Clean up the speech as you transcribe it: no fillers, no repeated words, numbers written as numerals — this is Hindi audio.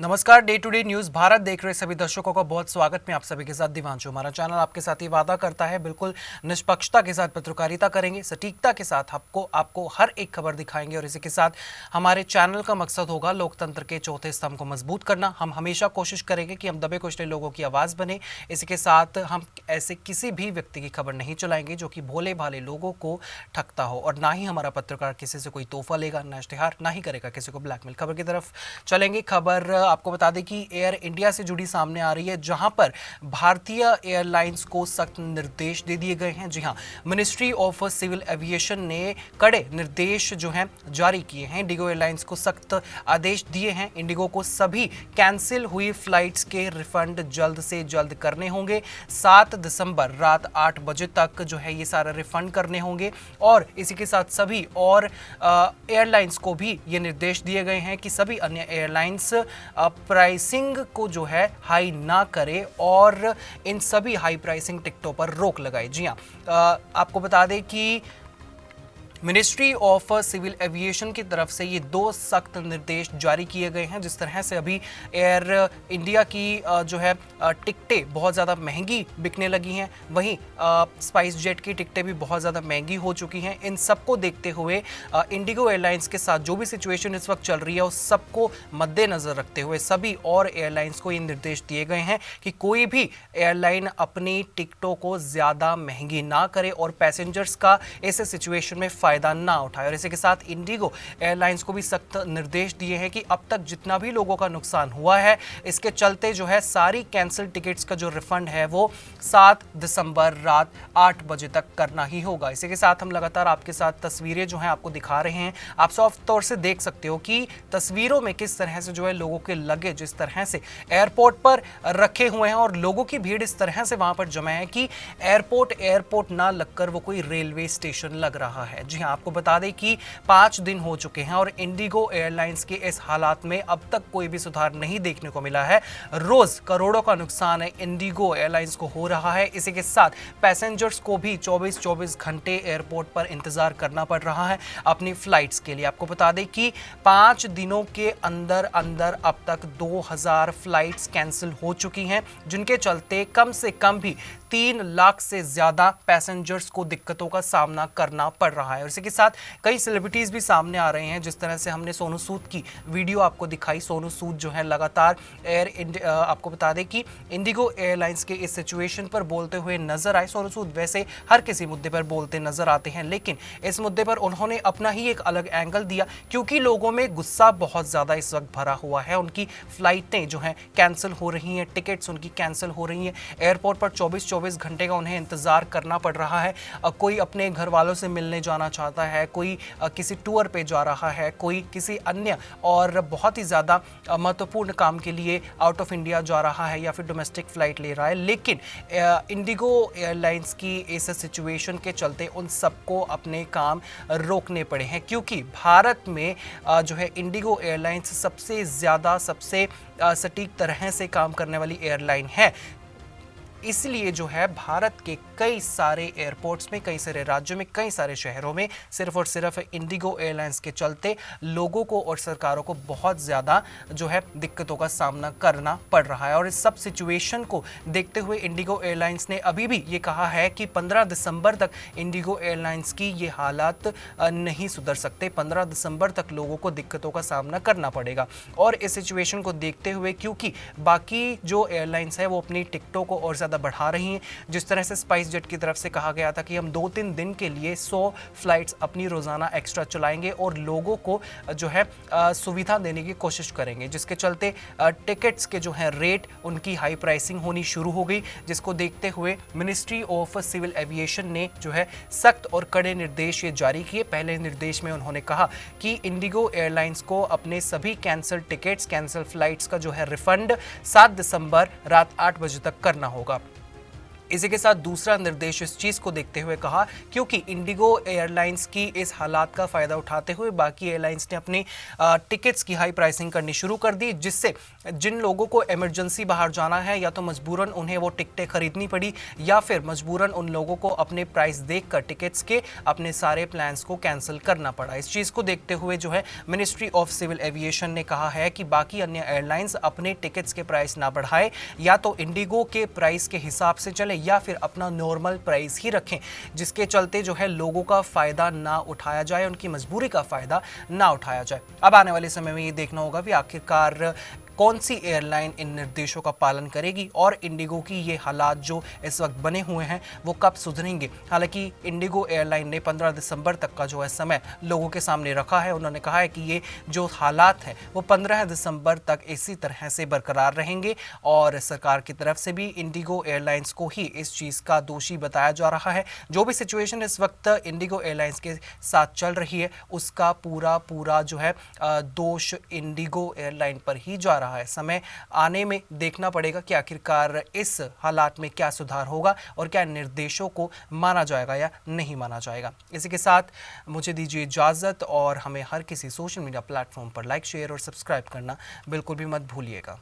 नमस्कार। Day to day news Bharat देख रहे सभी दर्शकों का बहुत स्वागत। मैं आप सभी के साथ दिवांशु। हमारा चैनल आपके साथ ये वादा करता है बिल्कुल निष्पक्षता के साथ पत्रकारिता करेंगे, सटीकता के साथ आपको हर एक खबर दिखाएंगे और इसी के साथ हमारे चैनल का मकसद होगा लोकतंत्र के चौथे स्तंभ को मजबूत करना। हम हमेशा कोशिश करेंगे कि हम दबे कुचले लोगों की आवाज़ बने। इसी के साथ हम ऐसे किसी भी व्यक्ति की खबर नहीं चलाएंगे जो कि भोले भाले लोगों को ठगता हो, और ना ही हमारा पत्रकार किसी से कोई तोहफा लेगा, ना इश्तिहार, ना ही करेगा किसी को ब्लैकमेल। खबर की तरफ चलेंगे। खबर आपको बता दें कि एयर इंडिया से जुड़ी सामने आ रही है, जहां पर भारतीय एयरलाइंस को सख्त निर्देश दे दिए गए हैं। जी हां, मिनिस्ट्री ऑफ सिविल एविएशन ने कड़े निर्देश जो हैं जारी किए हैं। इंडिगो एयरलाइंस को सख्त आदेश दिए हैं। इंडिगो को सभी कैंसिल हुई फ्लाइट्स के रिफंड जल्द से जल्द करने होंगे। 7 दिसंबर रात 8 बजे तक जो है ये सारा रिफंड करने होंगे। और इसी के साथ सभी और एयरलाइंस को भी ये निर्देश दिए गए हैं कि सभी अन्य एयरलाइंस प्राइसिंग को जो है हाई ना करे और इन सभी हाई प्राइसिंग टिकटों पर रोक लगाए। जी हाँ, आपको बता दें कि मिनिस्ट्री ऑफ सिविल एविएशन की तरफ से ये 2 सख्त निर्देश जारी किए गए हैं। जिस तरह से अभी एयर इंडिया की जो है टिकटें बहुत ज़्यादा महंगी बिकने लगी हैं, वहीं स्पाइस जेट की टिकटें भी बहुत ज़्यादा महंगी हो चुकी हैं। इन सबको देखते हुए इंडिगो एयरलाइंस के साथ जो भी सिचुएशन इस वक्त चल रही है उस सबको मद्देनज़र रखते हुए सभी और एयरलाइंस को ये निर्देश दिए गए हैं कि कोई भी एयरलाइन अपनी टिकटों को ज़्यादा महंगी ना करे और पैसेंजर्स का इस सिचुएशन में फायदा ना उठाए। और इसी के साथ इंडिगो एयरलाइंस को भी सख्त निर्देश दिए हैं कि अब तक जितना भी लोगों का नुकसान हुआ है, इसके चलते जो है सारी कैंसिल टिकट्स का जो रिफंड है वो 7 दिसंबर रात 8 बजे तक करना ही होगा। इसी के साथ हम लगातार आपके साथ तस्वीरें जो हैं आपको दिखा रहे हैं। आप साफ तौर से देख सकते हो कि तस्वीरों में किस तरह से जो है लोगों के लगेज जिस तरह से एयरपोर्ट पर रखे हुए हैं और लोगों की भीड़ इस तरह से वहां पर जमा है कि एयरपोर्ट ना लगकर वो कोई रेलवे स्टेशन लग रहा है। जी हाँ, आपको बता दें कि 5 दिन हो चुके हैं और इंडिगो एयरलाइंस के इस हालात में अब तक कोई भी सुधार नहीं देखने को मिला है। रोज करोड़ों का नुकसान है इंडिगो एयरलाइंस को हो रहा है। इसी के साथ पैसेंजर्स को भी 24 घंटे एयरपोर्ट पर इंतजार करना पड़ रहा है अपनी फ्लाइट्स के लिए। आपको बता दें कि 5 दिनों के अंदर अंदर अब तक 2000 फ्लाइट्स कैंसिल हो चुकी हैं, जिनके चलते कम से कम भी 3 लाख से ज्यादा पैसेंजर्स को दिक्कतों का सामना करना पड़ रहा है। और इसी के साथ कई सेलिब्रिटीज भी सामने आ रहे हैं। जिस तरह से हमने सोनू सूद की वीडियो आपको दिखाई, सोनू सूद जो है लगातार आपको बता दें कि इंडिगो एयरलाइंस के इस सिचुएशन पर बोलते हुए नजर आए। सोनू सूद वैसे हर किसी मुद्दे पर बोलते नजर आते हैं, लेकिन इस मुद्दे पर उन्होंने अपना ही एक अलग एंगल दिया, क्योंकि लोगों में गुस्सा बहुत ज्यादा इस वक्त भरा हुआ है। उनकी फ्लाइटें जो हैं कैंसिल हो रही हैं, टिकट्स उनकी कैंसिल हो रही हैं। एयरपोर्ट पर 24 घंटे का उन्हें इंतजार करना पड़ रहा है। कोई अपने घर वालों से मिलने जाना चाहता है, कोई किसी टूर पे जा रहा है, कोई किसी अन्य और बहुत ही ज़्यादा महत्वपूर्ण काम के लिए आउट ऑफ इंडिया जा रहा है या फिर डोमेस्टिक फ्लाइट ले रहा है। लेकिन इंडिगो एयरलाइंस की इस सिचुएशन के चलते उन सबको अपने काम रोकने पड़े हैं, क्योंकि भारत में जो है इंडिगो एयरलाइंस सबसे ज़्यादा सबसे सटीक तरह से काम करने वाली एयरलाइन है। इसलिए जो है भारत के कई सारे एयरपोर्ट्स में, कई सारे राज्यों में, कई सारे शहरों में सिर्फ और सिर्फ इंडिगो एयरलाइंस के चलते लोगों को और सरकारों को बहुत ज़्यादा जो है दिक्कतों का सामना करना पड़ रहा है। और इस सब सिचुएशन को देखते हुए इंडिगो एयरलाइंस ने अभी भी ये कहा है कि 15 दिसंबर तक इंडिगो एयरलाइंस की ये हालात नहीं सुधर सकते। 15 दिसंबर तक लोगों को दिक्कतों का सामना करना पड़ेगा। और इस सिचुएशन को देखते हुए, क्योंकि बाकी जो एयरलाइंस है वो अपनी टिकटों को और ज़्यादा बढ़ा रही हैं, जिस तरह से स्पाइस जेट की तरफ से कहा गया था कि हम 2-3 दिन के लिए 100 फ्लाइट्स अपनी रोजाना एक्स्ट्रा चलाएंगे और लोगों को जो है सुविधा देने की कोशिश करेंगे, जिसके चलते टिकट्स के जो है रेट उनकी हाई प्राइसिंग होनी शुरू हो गई, जिसको देखते हुए मिनिस्ट्री ऑफ सिविल एविएशन ने जो है सख्त और कड़े निर्देश ये जारी किए। पहले निर्देश में उन्होंने कहा कि इंडिगो एयरलाइंस को अपने सभी कैंसिल टिकट्स, कैंसिल फ्लाइट्स का जो है रिफंड 7 दिसंबर रात 8 बजे तक करना होगा। इसी के साथ दूसरा निर्देश इस चीज को देखते हुए कहा, क्योंकि इंडिगो एयरलाइंस की इस हालात का फायदा उठाते हुए बाकी एयरलाइंस ने अपनी टिकट्स की हाई प्राइसिंग करनी शुरू कर दी, जिससे जिन लोगों को इमरजेंसी बाहर जाना है या तो मजबूरन उन्हें वो टिकटें खरीदनी पड़ी या फिर मजबूरन उन लोगों को अपने प्राइस देखकर टिकट्स के अपने सारे प्लान्स को कैंसिल करना पड़ा। इस चीज को देखते हुए जो है मिनिस्ट्री ऑफ सिविल एविएशन ने कहा है कि बाकी अन्य एयरलाइंस अपने टिकट्स के प्राइस ना बढ़ाए, या तो इंडिगो के प्राइस के हिसाब से चले या फिर अपना नॉर्मल प्राइस ही रखें, जिसके चलते जो है लोगों का फायदा ना उठाया जाए, उनकी मजबूरी का फायदा ना उठाया जाए। अब आने वाले समय में ये देखना होगा कि आखिरकार कौन सी एयरलाइन इन निर्देशों का पालन करेगी और इंडिगो की ये हालात जो इस वक्त बने हुए हैं वो कब सुधरेंगे। हालांकि इंडिगो एयरलाइन ने 15 दिसंबर तक का जो है समय लोगों के सामने रखा है। उन्होंने कहा है कि ये जो हालात हैं वो 15 दिसंबर तक इसी तरह से बरकरार रहेंगे और सरकार की तरफ से भी इंडिगो एयरलाइंस को ही इस चीज़ का दोषी बताया जा रहा है। जो भी सिचुएशन इस वक्त इंडिगो एयरलाइंस के साथ चल रही है उसका पूरा जो है दोष इंडिगो एयरलाइन पर ही जा रहा है। समय आने में देखना पड़ेगा कि आखिरकार इस हालात में क्या सुधार होगा और क्या निर्देशों को माना जाएगा या नहीं माना जाएगा। इसी के साथ मुझे दीजिए इजाजत और हमें हर किसी सोशल मीडिया प्लेटफॉर्म पर लाइक, शेयर और सब्सक्राइब करना बिल्कुल भी मत भूलिएगा।